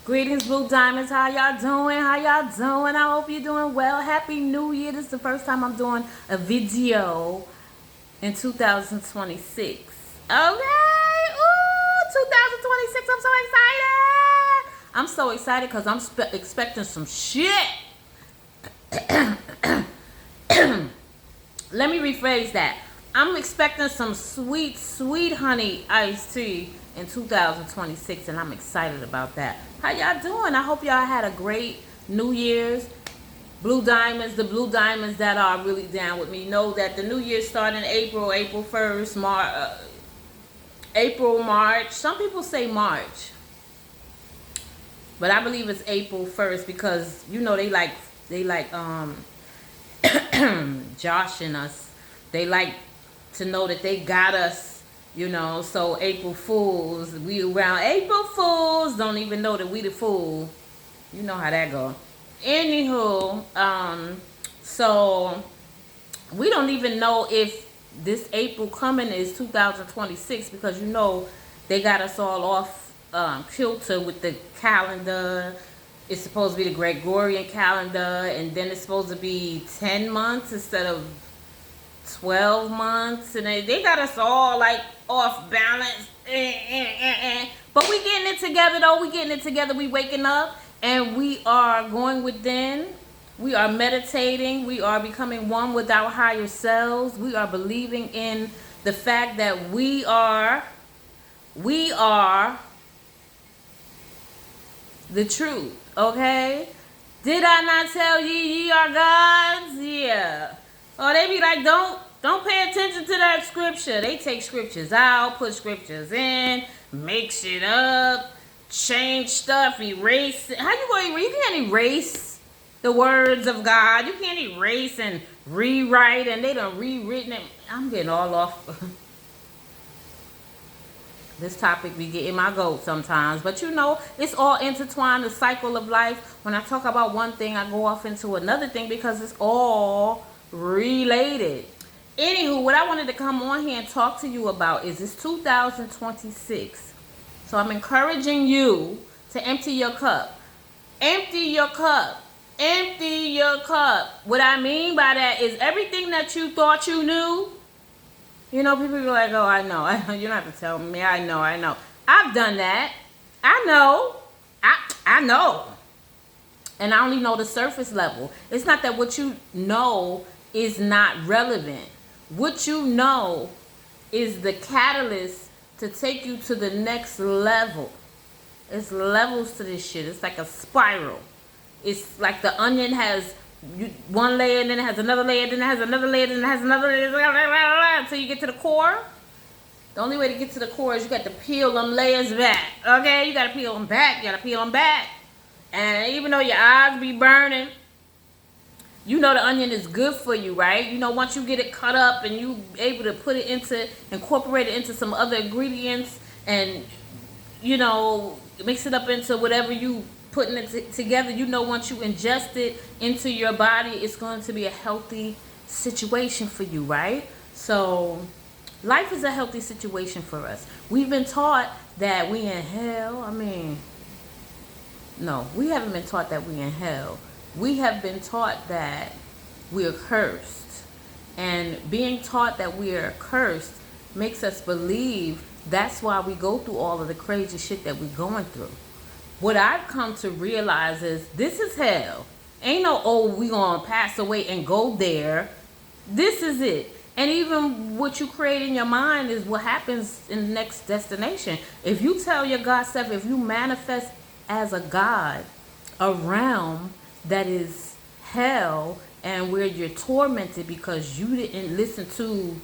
Greetings, Blue Diamonds. How y'all doing? How y'all doing? I hope you're doing well. Happy New Year. This is the first time I'm doing a video in 2026. Okay. Ooh, 2026. I'm so excited. I'm so excited because I'm expecting some shit. Let me rephrase that. I'm expecting some sweet, sweet honey iced tea in 2026, and I'm excited about that. How y'all doing? I hope y'all had a great New Year's. Blue Diamonds, the Blue Diamonds that are really down with me know that the New Year started in April 1st, April, March. Some people say March, but I believe it's April 1st because you know they like joshing us. They like to know that they got us. You know, so April Fools, we around April Fools, don't even know that we the fool. You know how that go. Anywho, so we don't even know if this April coming is 2026 because you know they got us all off kilter with the calendar. It's supposed to be the Gregorian calendar, and then it's supposed to be 10 months instead of 12 months, and they got us all like off balance. But we getting it together though. We getting it together. We waking up and we are going within. We are meditating. We are becoming one with our higher selves. We are believing in the fact that we are the truth. Okay? Did I not tell ye are gods? Yeah. Oh, they be like, don't pay attention to that scripture. They take scriptures out, put scriptures in, make shit up, change stuff, erase it. How you going to erase? You can't erase the words of God. You can't erase and rewrite, and they done rewritten it. I'm getting all off. This topic be getting my goat sometimes. But you know, it's all intertwined, the cycle of life. When I talk about one thing, I go off into another thing because it's all related. Anywho, what I wanted to come on here and talk to you about is this 2026. So I'm encouraging you to empty your cup. Empty your cup. Empty your cup. What I mean by that is everything that you thought you knew. You know, people be like, oh, I know. You don't have to tell me. I know. I've done that. I know. I know. And I only know the surface level. It's not that what you know is not relevant. What you know is the catalyst to take you to the next level. It's levels to this shit. It's like a spiral. It's like the onion has one layer, and then it has another layer, then it has another layer, then it has another layer, until you get to the core. The only way to get to the core is you got to peel them layers back. Okay? You got to peel them back. You got to peel them back. And even though your eyes be burning, you know the onion is good for you, right? You know, once you get it cut up and you able to put it incorporate it into some other ingredients and, you know, mix it up into whatever you putting it together, you know, once you ingest it into your body, it's going to be a healthy situation for you, right? So life is a healthy situation for us. We've been taught that we in hell. I mean, no, we haven't been taught that we in hell. We have been taught that we are cursed. And being taught that we are cursed makes us believe that's why we go through all of the crazy shit that we're going through. What I've come to realize is this is hell. Ain't no, oh, we gonna pass away and go there. This is it. And even what you create in your mind is what happens in the next destination. If you tell your God self, if you manifest as a God, a realm that is hell and where you're tormented because you didn't listen to,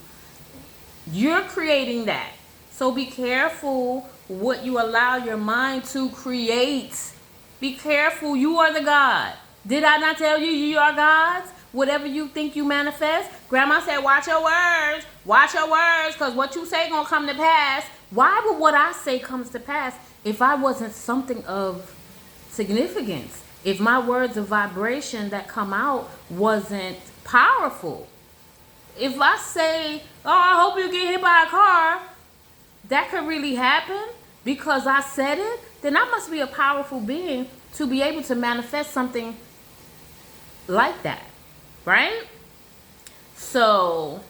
you're creating that. So be careful what you allow your mind to create. Be careful. You are the God. Did I not tell you you are gods? Whatever you think you manifest. Grandma said, watch your words. Watch your words, because what you say gonna come to pass. Why would what I say comes to pass if I wasn't something of significance? If my words of vibration that come out wasn't powerful? If I say, oh, I hope you get hit by a car, that could really happen because I said it. then I must be a powerful being to be able to manifest something like that, right? So,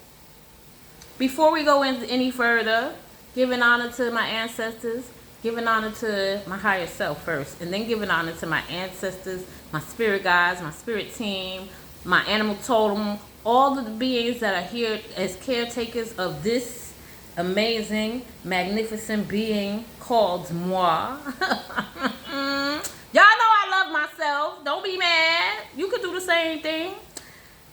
before we go into any further, giving honor to my ancestors, giving honor to my higher self first, and then giving honor to my ancestors, my spirit guides, my spirit team, my animal totem, all of the beings that are here as caretakers of this amazing, magnificent being called moi. Y'all know I love myself. Don't be mad. You could do the same thing.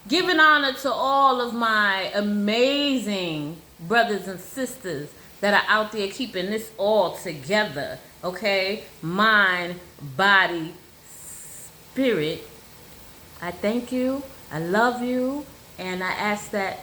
Giving honor to all of my amazing brothers and sisters that are out there keeping this all together. Okay? Mind, body, spirit. I thank you. I love you. And I ask that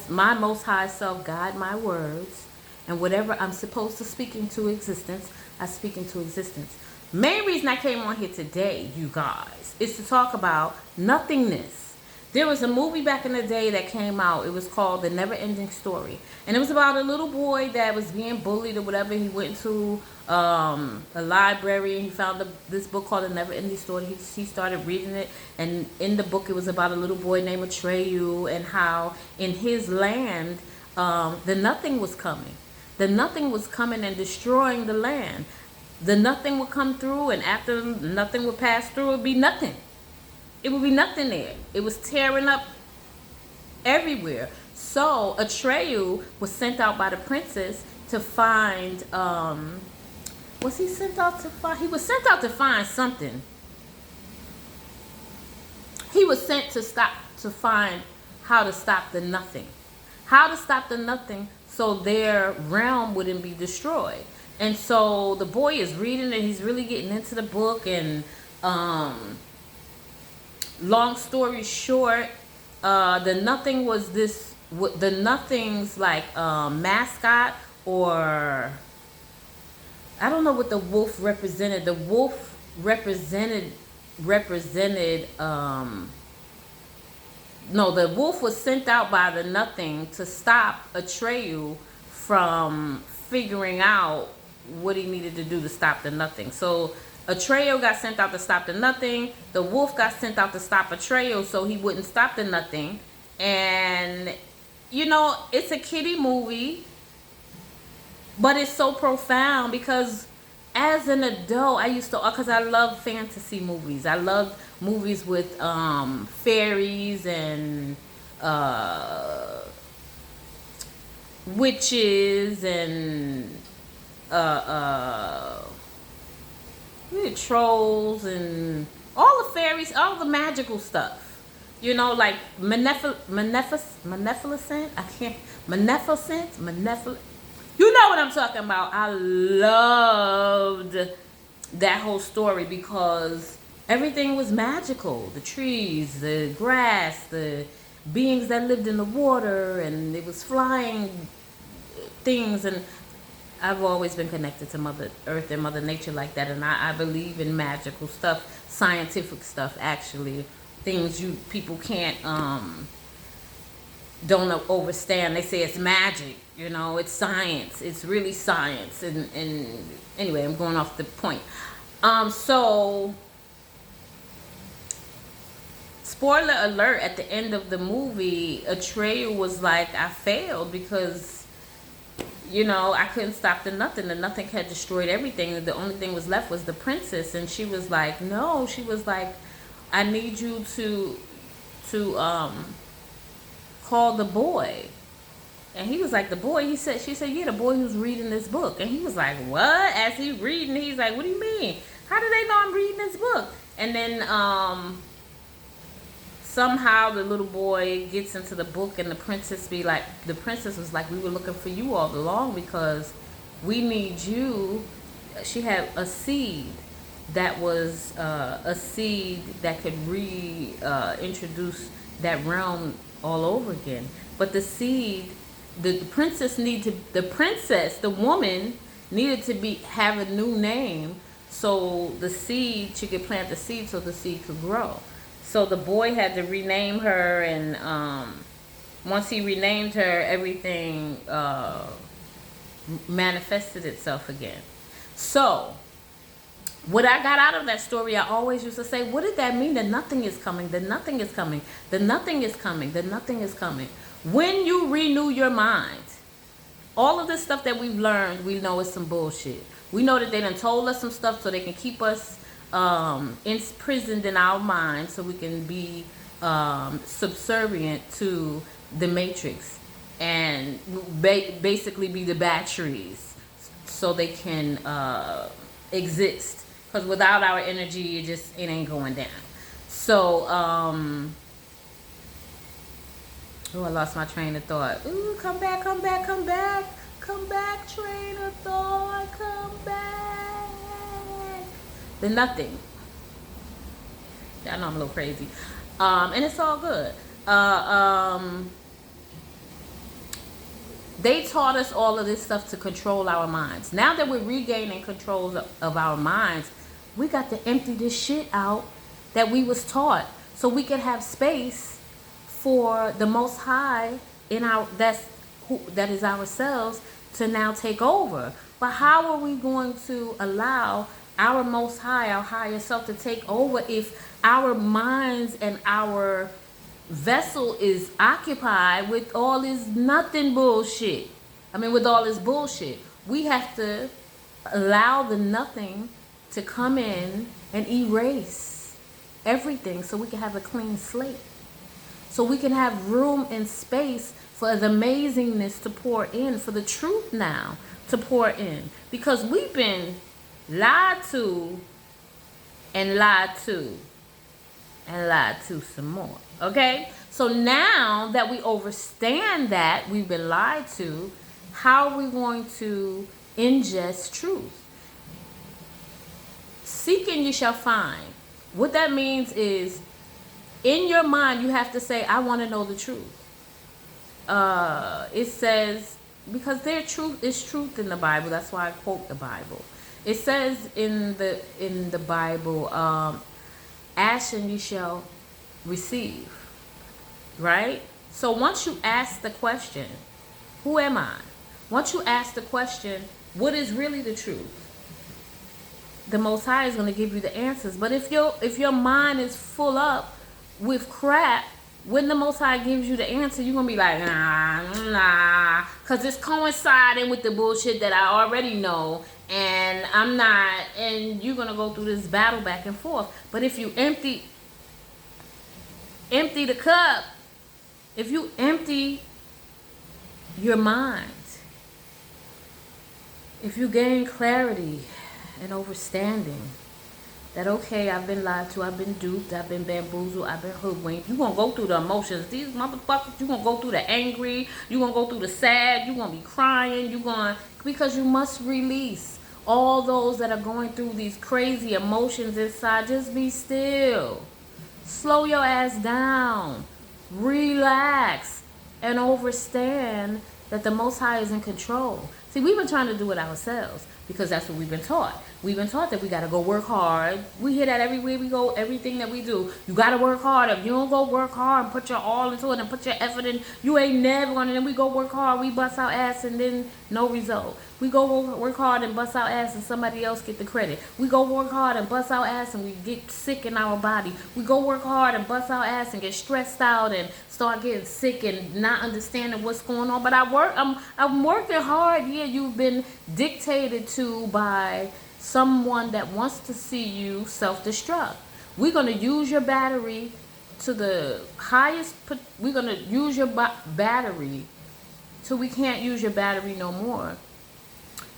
my most high self guide my words. And whatever I'm supposed to speak into existence, I speak into existence. Main reason I came on here today, you guys, is to talk about nothingness. There was a movie back in the day that came out. It was called The Never Ending Story. And it was about a little boy that was being bullied or whatever. He went to a library and he found this book called The Never Ending Story. He started reading it. And in the book, it was about a little boy named Atreyu and how in his land, the nothing was coming. The nothing was coming and destroying the land. The nothing would come through, and after nothing would pass through, it would be nothing. It would be nothing there. It was tearing up everywhere. So Atreyu was sent out by the princess to find, was he sent out to find? He was sent out to find something. He was sent to find how to stop the nothing. How to stop the nothing so their realm wouldn't be destroyed. And so the boy is reading and he's really getting into the book, and long story short, the nothing was the nothing's like mascot, or I don't know what the wolf represented. The wolf represented no, the wolf was sent out by the nothing to stop Atreyu from figuring out what he needed to do to stop the nothing. So Atreyu got sent out to stop the nothing. The wolf got sent out to stop Atreyu so he wouldn't stop the nothing. And, you know, it's a kiddie movie, but it's so profound because as an adult, I used to, because I love fantasy movies. I love movies with fairies and witches and trolls and all the fairies, all the magical stuff. You know, like Maleficent. You know what I'm talking about. I loved that whole story because everything was magical. The trees, the grass, the beings that lived in the water, and it was flying things. And I've always been connected to Mother Earth and Mother Nature like that. And I believe in magical stuff, scientific stuff, actually. Things people can't, don't understand. They say it's magic. You know, it's science. It's really science. And anyway, I'm going off the point. So, spoiler alert, at the end of the movie, Atreyu was like, I failed because, you know, I couldn't stop the nothing. The nothing had destroyed everything. The only thing was left was the princess. And she was like, no. She was like, I need you to call the boy. And he was like, the boy? She said, yeah, the boy who's reading this book. And he was like, what? As he's reading, he's like, what do you mean? How do they know I'm reading this book? And then somehow the little boy gets into the book and the princess was like, we were looking for you all along because we need you. She had a seed that was a seed that could reintroduce that realm all over again. But the seed, the woman needed to have a new name so the seed, she could plant the seed so the seed could grow. So the boy had to rename her, and once he renamed her, everything manifested itself again. So What I got out of that story, I always used to say, what did that mean? That nothing is coming, that nothing is coming, that nothing is coming, that nothing is coming. When you renew your mind, all of this stuff that we've learned, we know is some bullshit. We know that they done told us some stuff so they can keep us imprisoned in our minds so we can be subservient to the matrix and basically be the batteries so they can exist. Because without our energy, it ain't going down. So, oh, I lost my train of thought. Ooh, come back, come back, come back. Come back, train of thought, come back. The nothing. I know I'm a little crazy. And it's all good. They taught us all of this stuff to control our minds. Now that we're regaining control of our minds, we got to empty this shit out that we was taught so we can have space for the Most High that is ourselves to now take over. But how are we going to allow our Most High, our higher self, to take over if our minds and our vessel is occupied with all this nothing bullshit? I mean, with all this bullshit. We have to allow the nothing to come in and erase everything so we can have a clean slate. So we can have room and space for the amazingness to pour in, for the truth now to pour in. Because we've been lied to and lied to and lied to some more. Okay? So now that we understand that we've been lied to, how are we going to ingest truth? Seek and you shall find. What that means is, in your mind, you have to say, I want to know the truth. It says, because their truth is truth in the Bible. That's why I quote the Bible. It says in the Bible, ask and you shall receive. Right? So once you ask the question, who am I? Once you ask the question, what is really the truth? The Most High is going to give you the answers. But if your mind is full up with crap, when the Most High gives you the answer, you're going to be like, nah, because it's coinciding with the bullshit that I already know, and I'm not, and you're going to go through this battle back and forth. But if you empty the cup, if you empty your mind, if you gain clarity and understanding that, okay, I've been lied to, I've been duped, I've been bamboozled, I've been hoodwinked. You're going to go through the emotions. These motherfuckers, you're going to go through the angry, you're going to go through the sad, you're going to be crying, because you must release all those that are going through these crazy emotions inside. Just be still. Slow your ass down. Relax. And understand that the Most High is in control. See, we've been trying to do it ourselves because that's what we've been taught. We've been taught that we got to go work hard. We hear that everywhere we go, everything that we do. You got to work hard. If you don't go work hard and put your all into it and put your effort in, you ain't never going to. Then we go work hard, we bust our ass, and then no result. We go work hard and bust our ass and somebody else get the credit. We go work hard and bust our ass and we get sick in our body. We go work hard and bust our ass and get stressed out and start getting sick and not understanding what's going on. But I'm working hard. Yeah, you've been dictated to by someone that wants to see you self-destruct. We're going to use your battery to the highest. We're going to use your battery till we can't use your battery no more.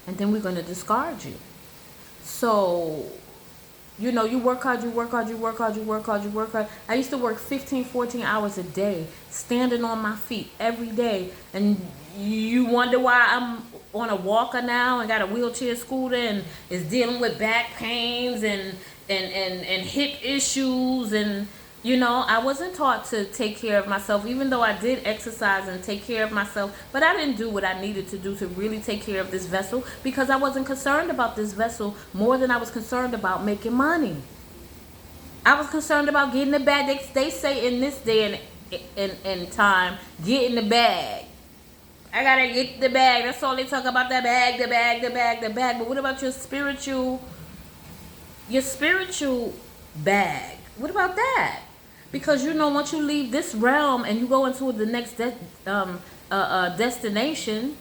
And then we're going to discard you. So, you work hard, you work hard, you work hard, you work hard, you work hard. I used to work 15, 14 hours a day, standing on my feet every day. And you wonder why I'm on a walker now and got a wheelchair scooter and is dealing with back pains and hip issues. And, I wasn't taught to take care of myself, even though I did exercise and take care of myself. But I didn't do what I needed to do to really take care of this vessel because I wasn't concerned about this vessel more than I was concerned about making money. I was concerned about getting the bag. They say in this day and time, get in the bag. I gotta get the bag. That's all they talk about, the bag, the bag, the bag, the bag. But what about your spiritual your spiritual bag. What about that? Because you know, once you leave this realm and you go into the next destination,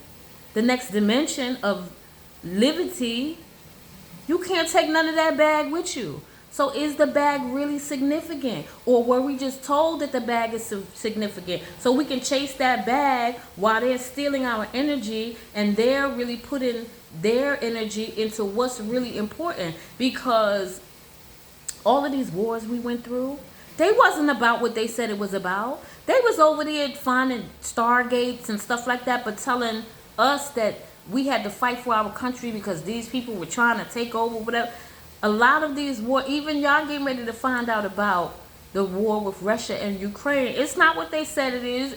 the next dimension of liberty, you can't take none of that bag with you. So is the bag really significant? Or were we just told that the bag is significant? So we can chase that bag while they're stealing our energy, and they're really putting their energy into what's really important. Because all of these wars we went through, they wasn't about what they said it was about. They was over there finding stargates and stuff like that, but telling us that we had to fight for our country because these people were trying to take over, whatever. A lot of these war, even y'all getting ready to find out about the war with Russia and Ukraine. It's not what they said it is.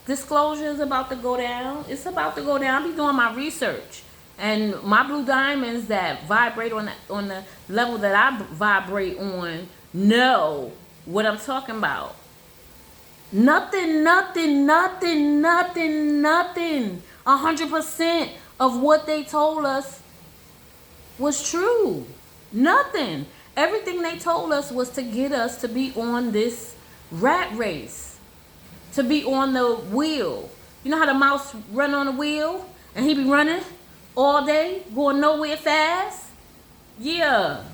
Disclosure is about to go down. It's about to go down. I be doing my research. And my blue diamonds that vibrate on the level that I vibrate on know what I'm talking about. Nothing. 100% of what they told us was true. Nothing. Everything they told us was to get us to be on this rat race, to be on the wheel. You know how the mouse run on the wheel and he be running all day, going nowhere fast? Yeah.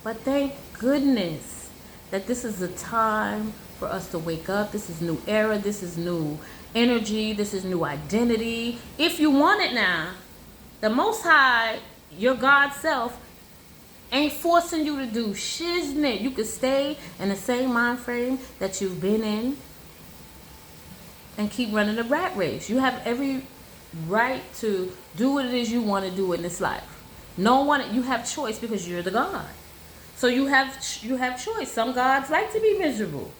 But thank goodness that this is a time for us to wake up. This is new era. This is new energy. This is new identity. If you want it now, the Most High, your God self, ain't forcing you to do shiznit. You can stay in the same mind frame that you've been in and keep running the rat race. You have every right to do what it is you want to do in this life. You have choice because you're the God. So you have choice. Some gods like to be miserable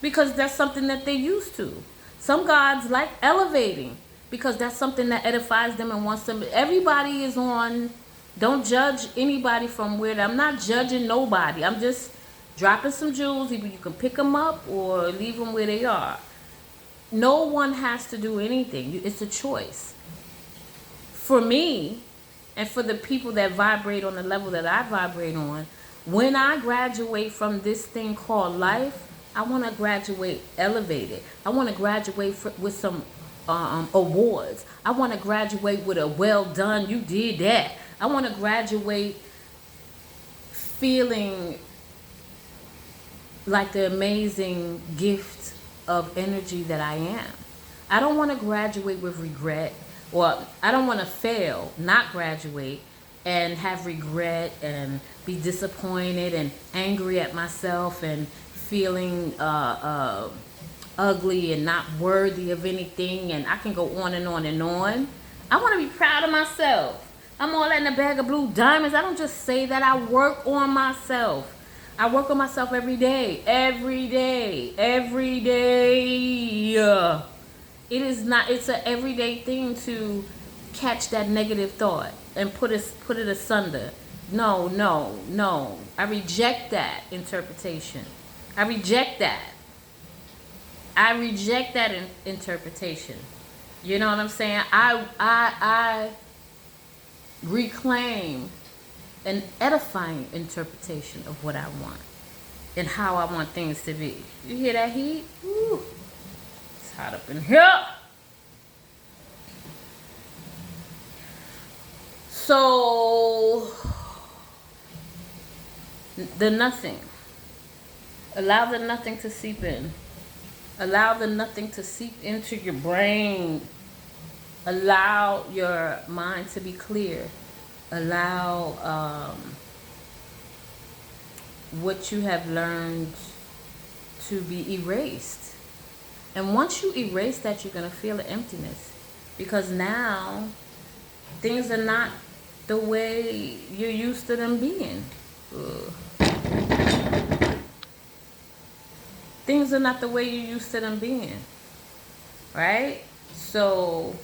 because that's something that they're used to. Some gods like elevating because that's something that edifies them and wants them. Everybody is on. Don't judge anybody from where. I'm not judging nobody. I'm just dropping some jewels. Either you can pick them up or leave them where they are. No one has to do anything. It's a choice. For me, and for the people that vibrate on the level that I vibrate on, when I graduate from this thing called life, I want to graduate elevated. I want to graduate with some awards. I want to graduate with a well done, you did that. I want to graduate feeling like the amazing gift of energy that I am. I don't want to graduate with regret, or I don't want to fail, not graduate, and have regret and be disappointed and angry at myself and feeling ugly and not worthy of anything. And I can go on and on and on. I want to be proud of myself. I'm all in a bag of blue diamonds. I don't just say that. I work on myself. I work on myself every day. Every day. Every day. It is not, it's an everyday thing to catch that negative thought and put it asunder. No. I reject that interpretation. I reject that interpretation. You know what I'm saying? I reclaim an edifying interpretation of what I want and how I want things to be. You hear that heat? Woo. It's hot up in here. So, the nothing. Allow the nothing to seep in. Allow the nothing to seep into your brain. Allow your mind to be clear. Allow what you have learned to be erased. And once you erase that, you're going to feel an emptiness. Because now, things are not the way you're used to them being. Things are not the way you're used to them being. Right? So,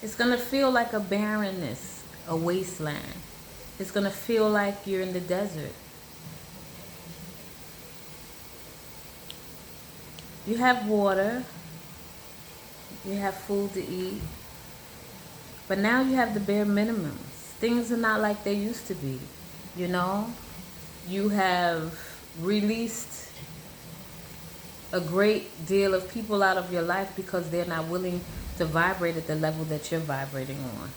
it's going to feel like a barrenness, a wasteland. It's going to feel like you're in the desert. You have water. You have food to eat. But now you have the bare minimums. Things are not like they used to be. You know, you have released a great deal of people out of your life because they're not willing to vibrate at the level that you're vibrating on.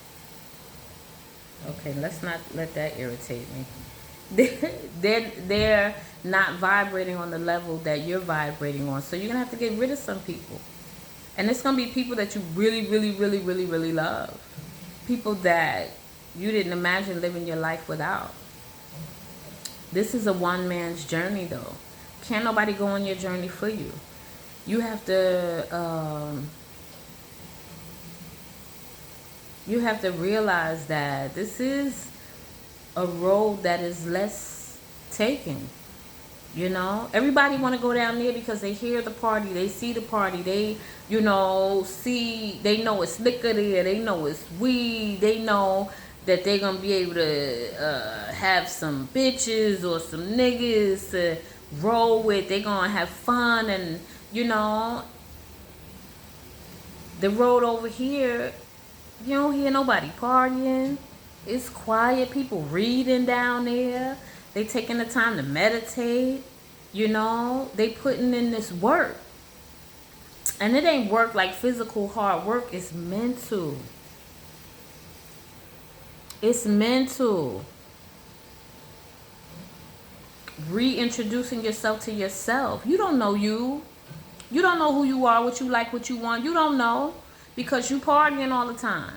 Okay, let's not let that irritate me. They're not vibrating on the level that you're vibrating on. So you're gonna have to get rid of some people. And it's gonna be people that you really, really, really, really, really love. People that you didn't imagine living your life without. This is a one man's journey though. Can't nobody go on your journey for you. You have to realize that this is a road that is less taken. You know, everybody want to go down there because they hear the party, they see the party, they, you know, they know it's liquor there, they know it's weed, they know that they're gonna be able to have some bitches or some niggas to roll with. They're gonna have fun, and you know, the road over here, you don't hear nobody partying. It's quiet. People reading down there. They taking the time to meditate. You know, they putting in this work. And it ain't work like physical hard work. It's mental. It's mental. Reintroducing yourself to yourself. You don't know you. You don't know who you are, what you like, what you want. You don't know because you partying all the time.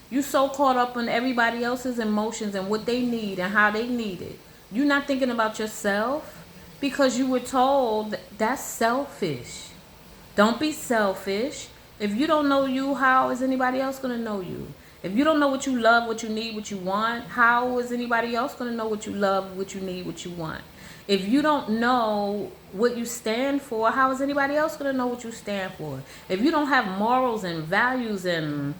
You so caught up in everybody else's emotions and what they need and how they need it. You're not thinking about yourself because you were told that's selfish. Don't be selfish. If you don't know you, how is anybody else going to know you? If you don't know what you love, what you need, what you want, how is anybody else going to know what you love, what you need, what you want? If you don't know what you stand for, how is anybody else going to know what you stand for? If you don't have morals and values and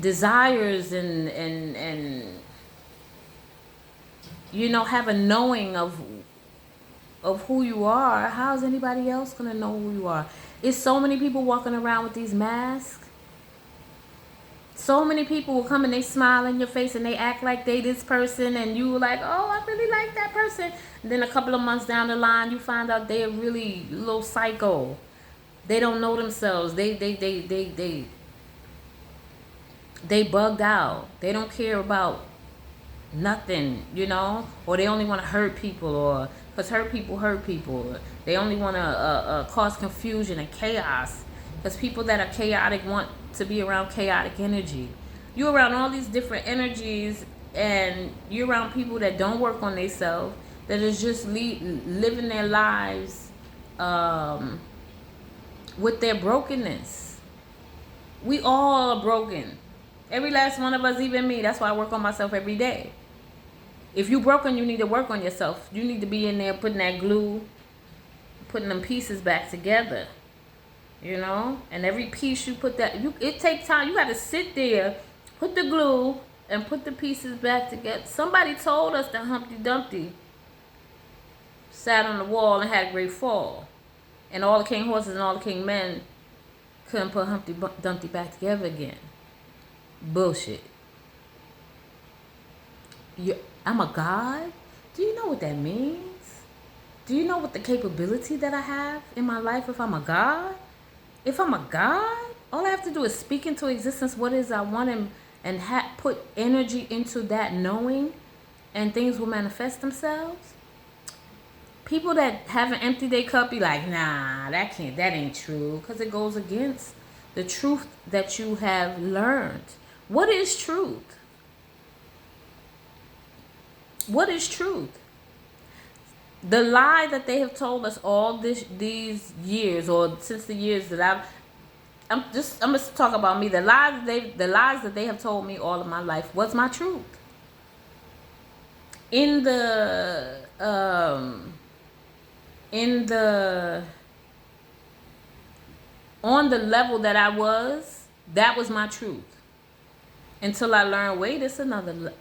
desires and you know, have a knowing of who you are, how is anybody else going to know who you are? It's so many people walking around with these masks. So many people will come and they smile in your face and they act like they this person, and you were like, oh, I really like that person. And then a couple of months down the line, you find out they're really a little psycho. They don't know themselves. They bugged out. They don't care about nothing, you know, or they only want to hurt people, or because hurt people. They only want to cause confusion and chaos because people that are chaotic want to be around chaotic energy. You're around all these different energies, and you're around people that don't work on themselves, that is just living their lives with their brokenness. We all are broken. Every last one of us, even me. That's why I work on myself every day. If you're broken, you need to work on yourself. You need to be in there putting that glue, putting them pieces back together. You know? And every piece you put it takes time. You got to sit there, put the glue, and put the pieces back together. Somebody told us that Humpty Dumpty sat on the wall and had a great fall. And all the king horses and all the king men couldn't put Humpty Dumpty back together again. Bullshit. I'm a god? Do you know what that means? Do you know what the capability that I have in my life if I'm a god? If I'm a god, all I have to do is speak into existence what it is I want, and put energy into that knowing, and things will manifest themselves. People that haven't emptied their cup be like, nah, that ain't true, because it goes against the truth that you have learned. What is truth? What is truth? The lie that they have told us all these years, or since the years that I'm gonna talk about me. The lies that they have told me all of my life was my truth. On the level that I was, that was my truth. Until I learned, wait, it's another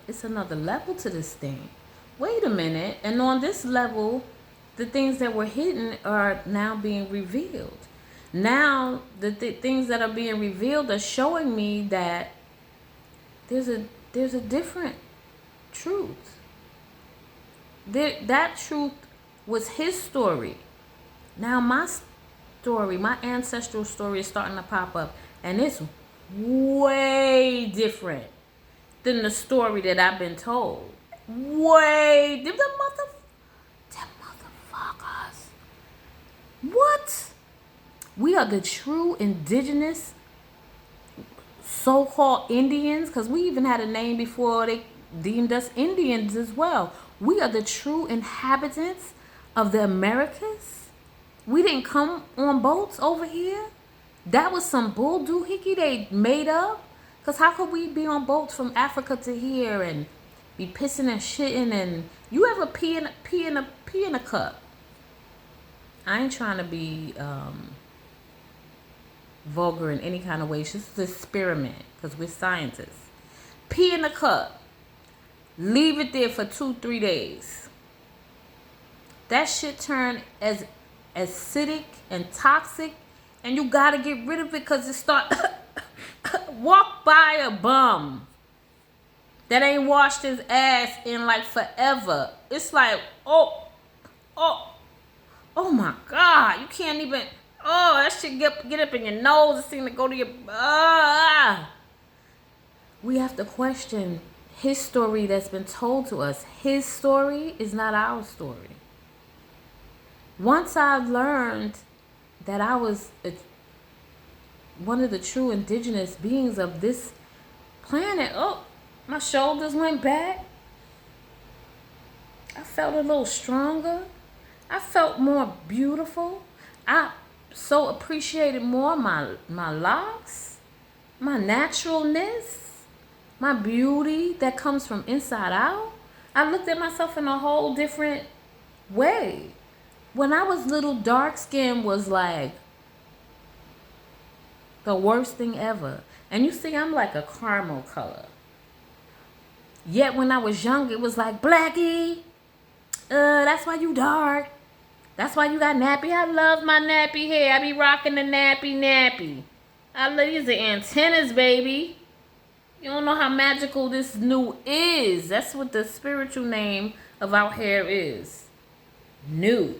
level to this thing. Wait a minute. And on this level, the things that were hidden are now being revealed. Now, the things that are being revealed are showing me that there's there's a different truth. That truth was his story. Now my story, my ancestral story is starting to pop up. And it's way different than the story that I've been told. Way. Them motherfuckers. What? We are the true indigenous so-called Indians, because we even had a name before they deemed us Indians as well. We are the true inhabitants of the Americas. We didn't come on boats over here. That was some bull doohickey they made up. Because how could we be on boats from Africa to here and be pissing and shitting? And you ever pee in a cup? I ain't trying to be vulgar in any kind of way. It's just an experiment because we're scientists. Pee in a cup. Leave it there for 2-3 days. That shit turned as acidic and toxic, and you gotta get rid of it because it start. Walk by a bum that ain't washed his ass in like forever. It's like, oh my God, you can't even. Oh, that shit get up in your nose. It seems to go to your. We have to question his story that's been told to us. His story is not our story. Once I learned that I was one of the true indigenous beings of this planet, oh, my shoulders went back. I felt a little stronger. I felt more beautiful. I so appreciated more my locks, my naturalness, my beauty that comes from inside out. I looked at myself in a whole different way. When I was little, dark skin was like the worst thing ever. And you see, I'm like a caramel color. Yet when I was young, it was like, Blackie, that's why you dark. That's why you got nappy. I love my nappy hair. I be rocking the nappy. I love these are antennas, baby. You don't know how magical this new is. That's what the spiritual name of our hair is. New.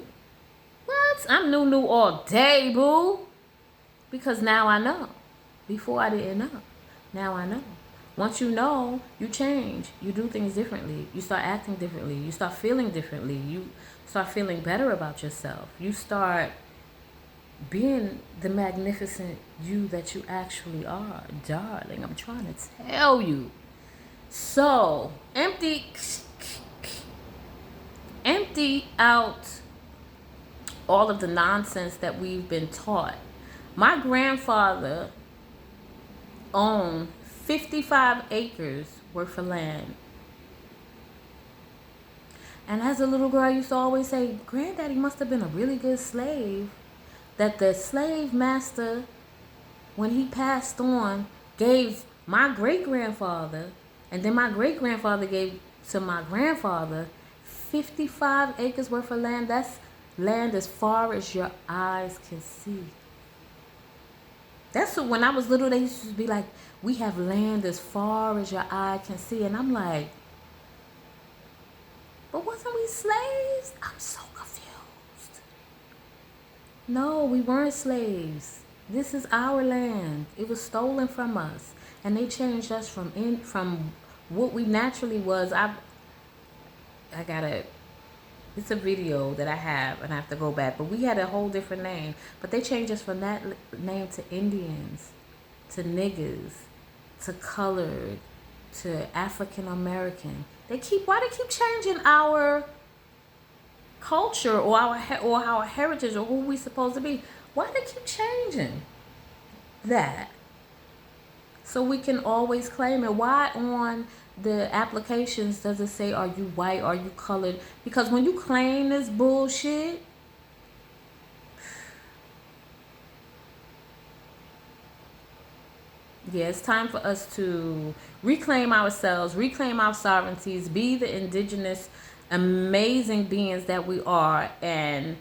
What? I'm new all day, boo. Because now I know. Before I didn't know. Now I know. Once you know, you change. You do things differently. You start acting differently. You start feeling differently. You start feeling better about yourself. You start being the magnificent you that you actually are. Darling, I'm trying to tell you. So, empty out all of the nonsense that we've been taught. My grandfather owned 55 acres worth of land. And as a little girl, I used to always say, Granddaddy must have been a really good slave. That the slave master, when he passed on, gave my great-grandfather, and then my great-grandfather gave to my grandfather 55 acres worth of land. That's land as far as your eyes can see. That's what, when I was little, they used to be like, we have land as far as your eye can see. And I'm like, but wasn't we slaves? I'm so confused. No, we weren't slaves. This is our land. It was stolen from us. And they changed us from what we naturally was. It's a video that I have, and I have to go back. But we had a whole different name. But they changed us from that name to Indians, to niggas, to colored, to African American. Why they keep changing our culture or our heritage or who we supposed to be? Why they keep changing that? So we can always claim it. Why on the applications does it say, are you white, are you colored? Because when you claim this bullshit, yeah, it's time for us to reclaim ourselves, reclaim our sovereignties, be the indigenous, amazing beings that we are, and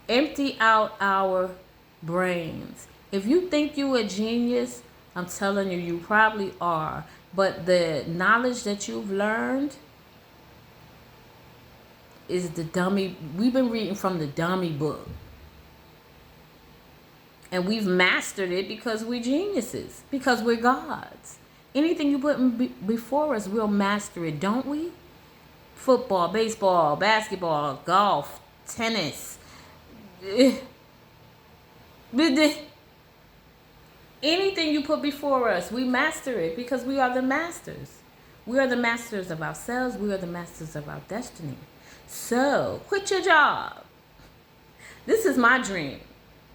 empty out our brains. If you think you're a genius, I'm telling you, you probably are. But the knowledge that you've learned is the dummy. We've been reading from the dummy book. And we've mastered it because we're geniuses. Because we're gods. Anything you put before us, we'll master it, don't we? Football, baseball, basketball, golf, tennis. Anything you put before us, we master it because we are the masters. We are the masters of ourselves. We are the masters of our destiny. So, quit your job. This is my dream,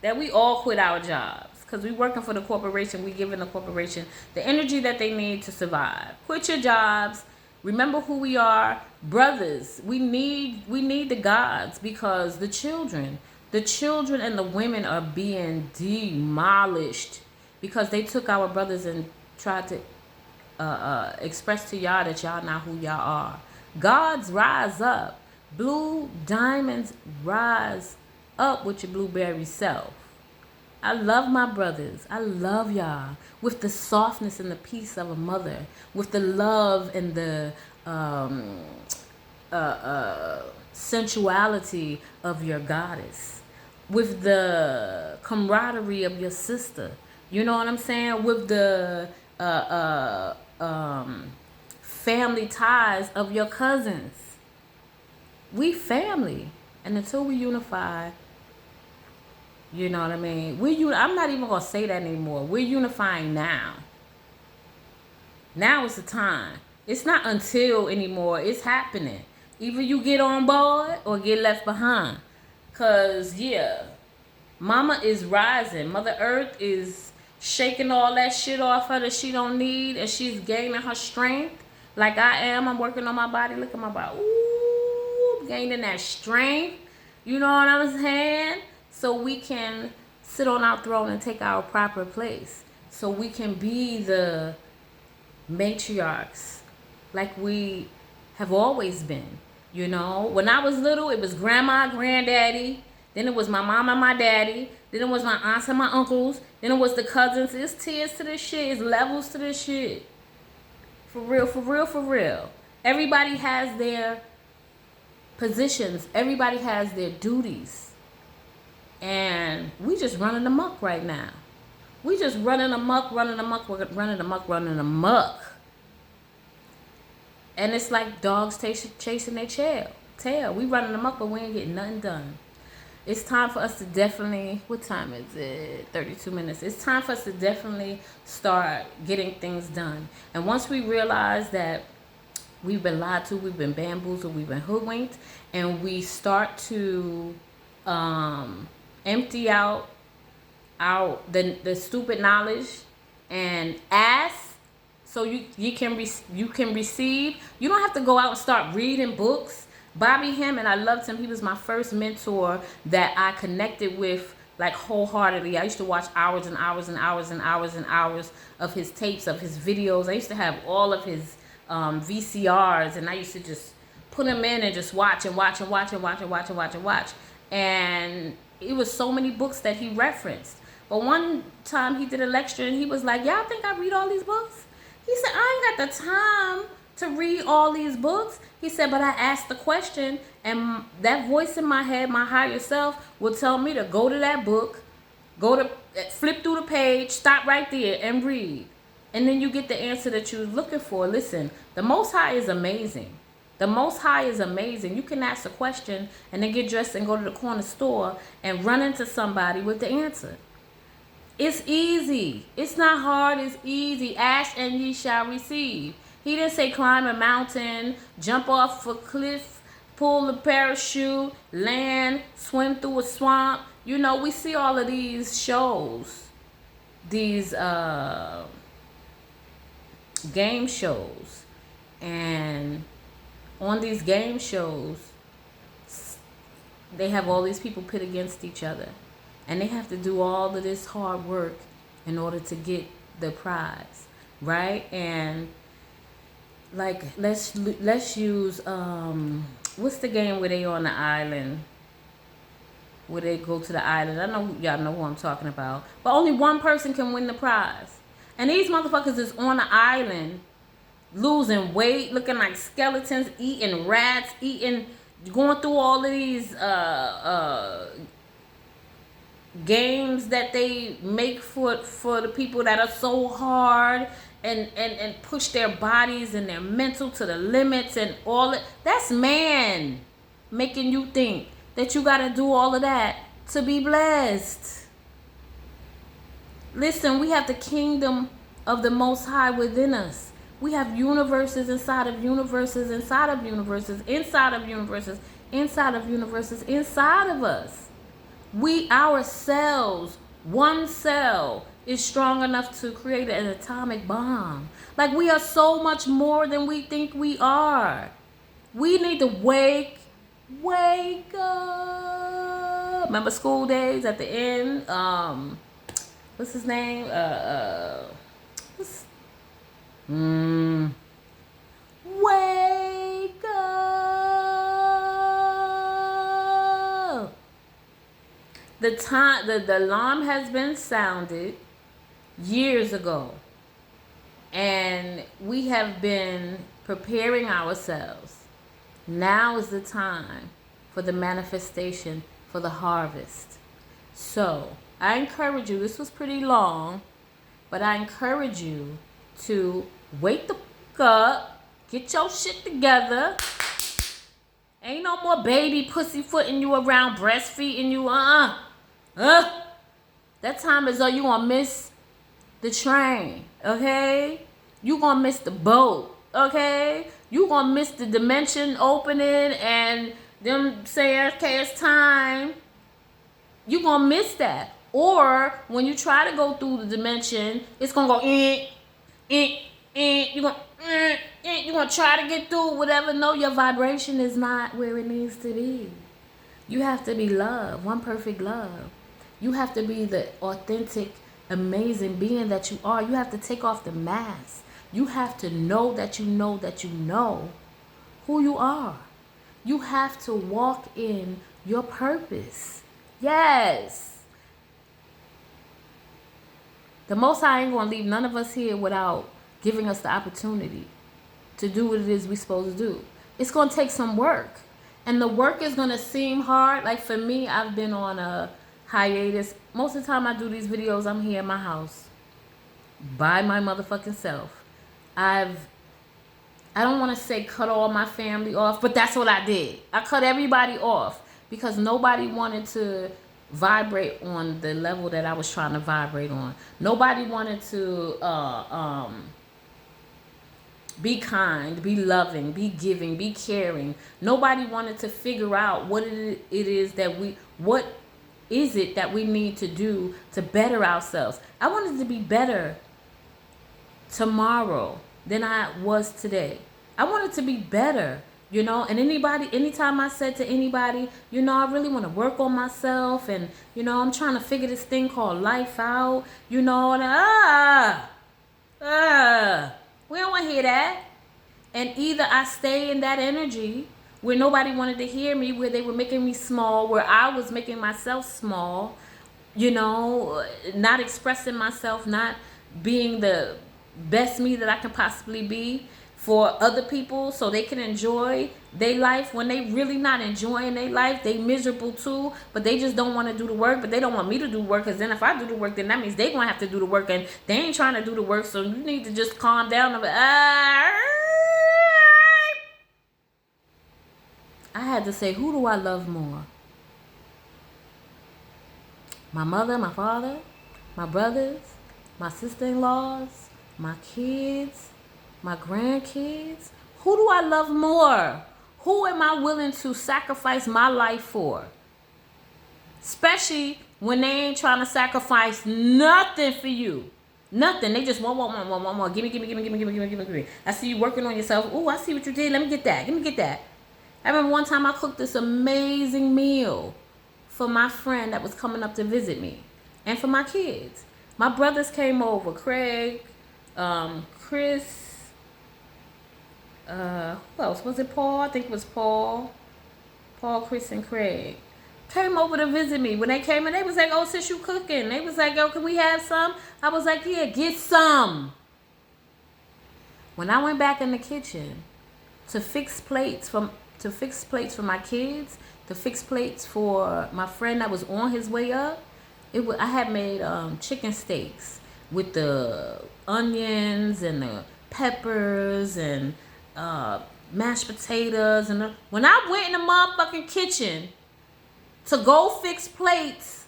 that we all quit our jobs. Because we're working for the corporation. We're giving the corporation the energy that they need to survive. Quit your jobs. Remember who we are. Brothers, we need the gods, because the children and the women are being demolished because they took our brothers and tried to express to y'all that y'all not who y'all are. Gods, rise up. Blue diamonds, rise up with your blueberry self. I love my brothers. I love y'all with the softness and the peace of a mother, with the love and the sensuality of your goddess, with the camaraderie of your sister. You know what I'm saying? With the family ties of your cousins. We family. And until we unify, you know what I mean? I'm not even going to say that anymore. We're unifying now. Now is the time. It's not until anymore. It's happening. Either you get on board or get left behind. Because, yeah, Mama is rising. Mother Earth is shaking all that shit off her that she don't need. And she's gaining her strength. Like I am. I'm working on my body. Look at my body. Ooh, gaining that strength. You know what I'm saying? So we can sit on our throne and take our proper place. So we can be the matriarchs like we have always been. You know, when I was little, it was grandma, granddaddy. Then it was my mom and my daddy. Then it was my aunts and my uncles. Then it was the cousins. It's tiers to this shit. It's levels to this shit. For real, for real, for real. Everybody has their positions. Everybody has their duties. And we just running amok right now. We just running amok. And it's like dogs chasing their tail. We running amok, but we ain't getting nothing done. It's time for us to definitely, what time is it? 32 minutes. It's time for us to definitely start getting things done. And once we realize that we've been lied to, we've been bamboozled, we've been hoodwinked, and we start to empty out the stupid knowledge and ask so you can receive. You don't have to go out and start reading books. Bobby Hammond, I loved him. He was my first mentor that I connected with like wholeheartedly. I used to watch hours and hours and hours and hours and hours of his tapes, of his videos. I used to have all of his VCRs, and I used to just put them in and just watch and watch and watch and watch and watch and watch and watch. And it was so many books that he referenced. But one time he did a lecture and he was like, y'all think I read all these books? He said, I ain't got the time to read all these books. He said, but I asked the question, and that voice in my head, my higher self, will tell me to go to that book, flip through the page, stop right there and read. And then you get the answer that you're looking for. Listen, the Most High is amazing. The Most High is amazing. You can ask a question and then get dressed and go to the corner store and run into somebody with the answer. It's easy. It's not hard. It's easy. Ask and ye shall receive. He didn't say climb a mountain, jump off a cliff, pull a parachute, land, swim through a swamp. You know, we see all of these shows, these game shows. And on these game shows, they have all these people pit against each other. And they have to do all of this hard work in order to get the prize, right? And like, let's use what's the game where they on the island, where they go to the island? I know y'all know who I'm talking about, but only one person can win the prize, and these motherfuckers is on the island losing weight, looking like skeletons, eating rats, going through all of these games that they make for the people that are so hard and push their bodies and their mental to the limits and all it. That's man making you think that you got to do all of that to be blessed. Listen, we have the kingdom of the Most High within us. We have universes inside of universes, inside of universes, inside of universes, inside of universes, inside of us. We ourselves, one cell, is strong enough to create an atomic bomb. Like, we are so much more than we think we are. We need to wake up. Remember School Days at the end? What's his name? Wake up. The alarm has been sounded years ago, and we have been preparing ourselves. Now is the time for the manifestation, for the harvest. So I encourage you, this was pretty long, but I encourage you to wake the fuck up, get your shit together. Ain't no more baby pussyfooting you around, breastfeeding you. That time is you gonna miss the train, okay? You gonna miss the boat, okay? You gonna miss the dimension opening and them saying, okay, it's time. You gonna miss that. Or when you try to go through the dimension, it's gonna go you're gonna try to get through whatever. No, your vibration is not where it needs to be. You have to be love, one perfect love. You have to be the authentic, amazing being that you are. You have to take off the mask. You have to know that you know that you know who you are. You have to walk in your purpose. Yes. The Most High ain't gonna leave none of us here without giving us the opportunity to do what it is we're supposed to do. It's gonna take some work. And the work is gonna seem hard. Like for me, I've been on a hiatus. Most of the time I do these videos, I'm here in my house by my motherfucking self. I don't want to say cut all my family off, but that's what I did. I cut everybody off because nobody wanted to vibrate on the level that I was trying to vibrate on. Nobody wanted to be kind, be loving, be giving, be caring. Nobody wanted to figure out what it is that we need to do to better ourselves. I wanted to be better tomorrow than I was today. I wanted to be better, and anytime I said to anybody, I really want to work on myself and, I'm trying to figure this thing called life out, and we don't want to hear that. And either I stay in that energy where nobody wanted to hear me, where they were making me small, where I was making myself small, not expressing myself, not being the best me that I can possibly be for other people so they can enjoy their life. When they really not enjoying their life, they miserable too, but they just don't want to do the work. But they don't want me to do work, because then if I do the work, then that means they gonna have to do the work, and they ain't trying to do the work. So you need to just calm down. I had to say, who do I love more? My mother, my father, my brothers, my sister-in-laws, my kids, my grandkids? Who do I love more? Who am I willing to sacrifice my life for? Especially when they ain't trying to sacrifice nothing for you. Nothing. They just want. Give me. I see you working on yourself. Oh, I see what you did. Let me get that. I remember one time I cooked this amazing meal for my friend that was coming up to visit me, and for my kids. My brothers came over. Craig, Chris, who else? Was it Paul? I think it was Paul, Chris, and Craig came over to visit me. When they came in, they was like, oh, sis, you cooking? They was like, yo, can we have some? I was like, yeah, get some. When I went back in the kitchen to fix plates for my kids, to fix plates for my friend that was on his way up, I had made chicken steaks with the onions and the peppers and mashed potatoes. And when I went in the motherfucking kitchen to go fix plates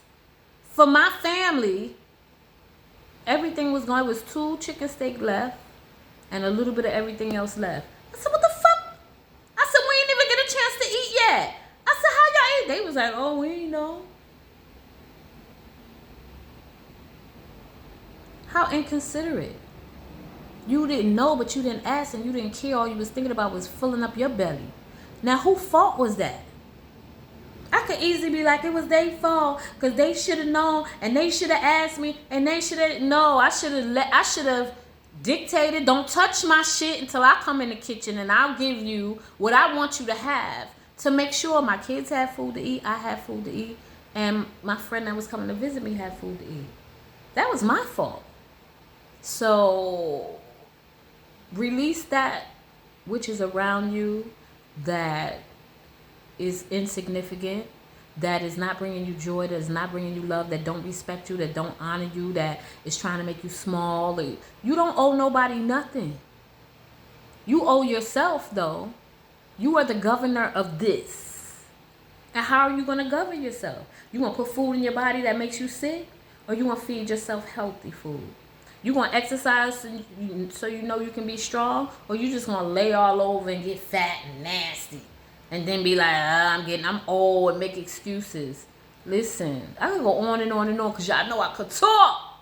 for my family, everything was gone. It was 2 chicken steak left and a little bit of everything else left. I said, what the fuck? I said, we ain't even get a chance to eat yet. I said, how y'all eat? They was like, oh, we ain't know. How inconsiderate. You didn't know, but you didn't ask, and you didn't care. All you was thinking about was filling up your belly. Now, whose fault was that? I could easily be like, it was their fault because they should have known and they should have asked me and they should have. No, I should have dictated, don't touch my shit until I come in the kitchen, and I'll give you what I want you to have to make sure my kids have food to eat, I have food to eat, and my friend that was coming to visit me had food to eat. That was my fault. So release that which is around you that is insignificant, that is not bringing you joy, that is not bringing you love, that don't respect you, that don't honor you, that is trying to make you small. You don't owe nobody nothing. You owe yourself, though. You are the governor of this. And how are you going to govern yourself? You going to put food in your body that makes you sick? Or you going to feed yourself healthy food? You going to exercise so you know you can be strong? Or you just going to lay all over and get fat and nasty? And then be like, I'm old, and make excuses. Listen, I can go on and on and on because y'all know I could talk.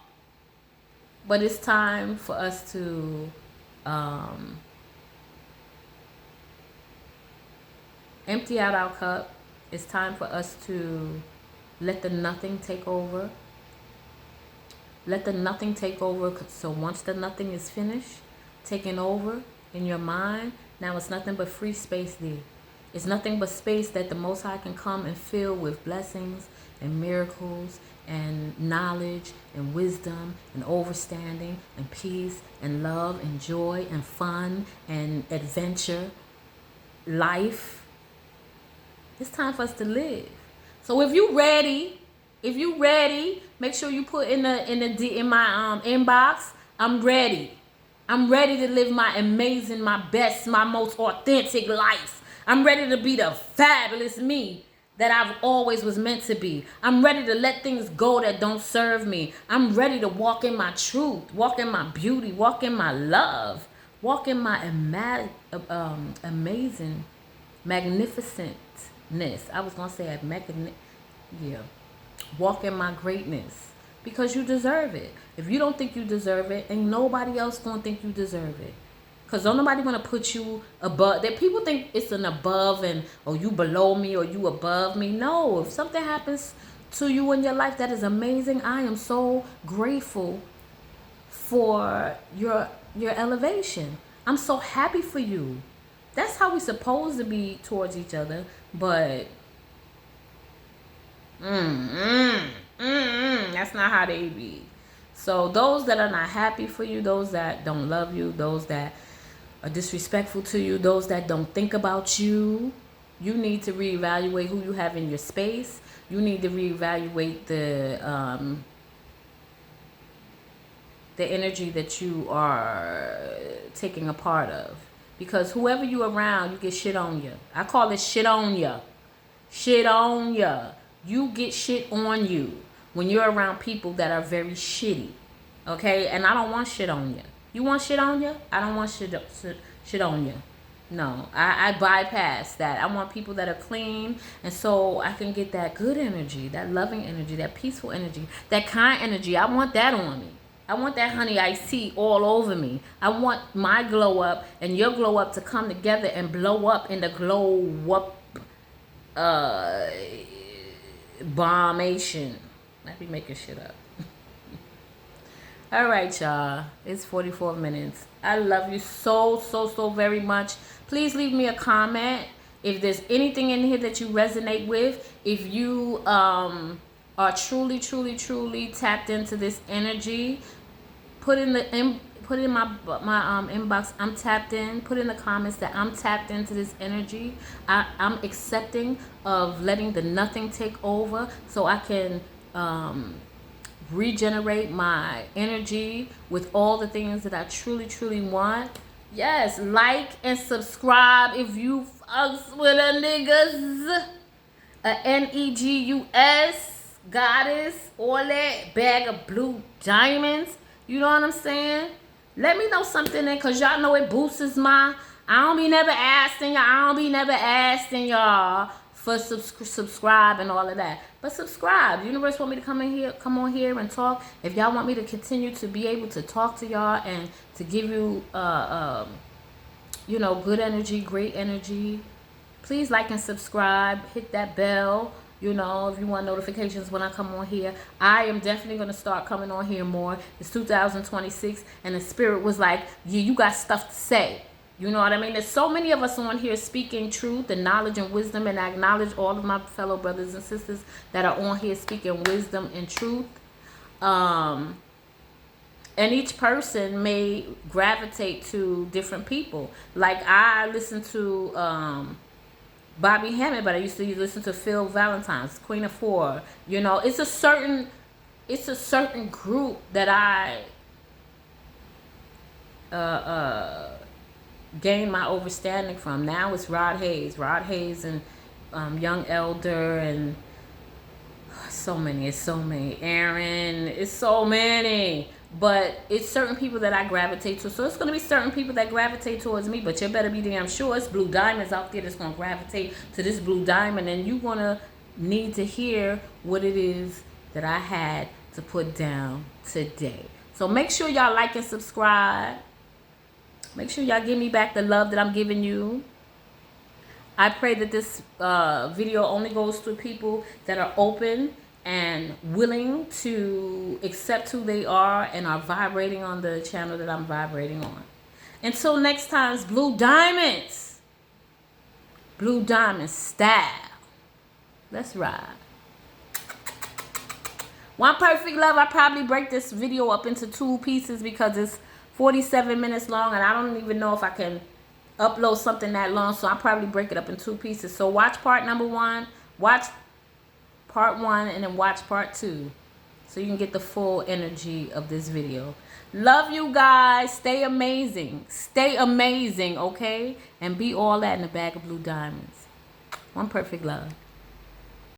But it's time for us to empty out our cup. It's time for us to let the nothing take over. Let the nothing take over. So once the nothing is finished, taking over in your mind, now it's nothing but free space there. It's nothing but space that the Most High can come and fill with blessings and miracles and knowledge and wisdom and understanding and peace and love and joy and fun and adventure, life. It's time for us to live. So if you ready, make sure you put in my inbox. I'm ready. I'm ready to live my amazing, my best, my most authentic life. I'm ready to be the fabulous me that I've always was meant to be. I'm ready to let things go that don't serve me. I'm ready to walk in my truth, walk in my beauty, walk in my love, walk in my amazing magnificentness. I was going to say walk in my greatness because you deserve it. If you don't think you deserve it, ain't nobody else going to think you deserve it. Because don't nobody want to put you above. That people think it's an above and, or you below me or you above me. No, if something happens to you in your life that is amazing, I am so grateful for your elevation. I'm so happy for you. That's how we're supposed to be towards each other. But that's not how they be. So those that are not happy for you, those that don't love you, those that are disrespectful to you, those that don't think about you, you need to reevaluate who you have in your space. You need to reevaluate the energy that you are taking a part of. Because whoever you around, you get shit on you. I call it shit on you. Shit on you. You get shit on you when you're around people that are very shitty. Okay? And I don't want shit on you. You want shit on you? I don't want shit on you. No, I bypass that. I want people that are clean, and so I can get that good energy, that loving energy, that peaceful energy, that kind energy. I want that on me. I want that honey iced tea all over me. I want my glow up and your glow up to come together and blow up in the glow up bombation. I be making shit up. All right, y'all. It's 44 minutes. I love you so very much. Please leave me a comment if there's anything in here that you resonate with. If you are truly tapped into this energy, put in Put in my inbox, I'm tapped in. Put in the comments that I'm tapped into this energy. I'm accepting of letting the nothing take over so I can regenerate my energy with all the things that I truly, truly want. Yes, like and subscribe if you fucks with a niggas. Negus, goddess, all that bag of blue diamonds. You know what I'm saying? Let me know something then, cause y'all know it boosts my. I don't be never asking y'all for subscribe and all of that. But subscribe. The universe want me to come on here and talk. If y'all want me to continue to be able to talk to y'all and to give you you know, good energy, great energy, please like and subscribe. Hit that bell. You know, if you want notifications when I come on here. I am definitely going to start coming on here more. It's 2026, and the spirit was like, yeah, you got stuff to say. You know what I mean? There's so many of us on here speaking truth and knowledge and wisdom, and I acknowledge all of my fellow brothers and sisters that are on here speaking wisdom and truth. And each person may gravitate to different people. Like I listen to Bobby Hammond, but I used to listen to Phil Valentine's, Queen of Four. You know, it's a certain group that I gained my understanding from. Now it's Rod Hayes and Young Elder, and it's so many. Aaron, it's so many. But it's certain people that I gravitate to. So it's going to be certain people that gravitate towards me. But you better be damn sure it's blue diamonds out there that's going to gravitate to this blue diamond. And you're going to need to hear what it is that I had to put down today. So make sure y'all like and subscribe. Make sure y'all give me back the love that I'm giving you. I pray that this video only goes to people that are open and willing to accept who they are and are vibrating on the channel that I'm vibrating on. Until next time, it's Blue Diamonds. Blue Diamond style. Let's ride. One Perfect Love. I probably break this video up into 2 pieces because it's 47 minutes long, and I don't even know if I can upload something that long, so I'll probably break it up in 2 pieces. So watch part number 1, watch part 1, and then watch part 2 so you can get the full energy of this video. Love you guys. Stay amazing, okay? And be all that in a bag of blue diamonds. One Perfect Love.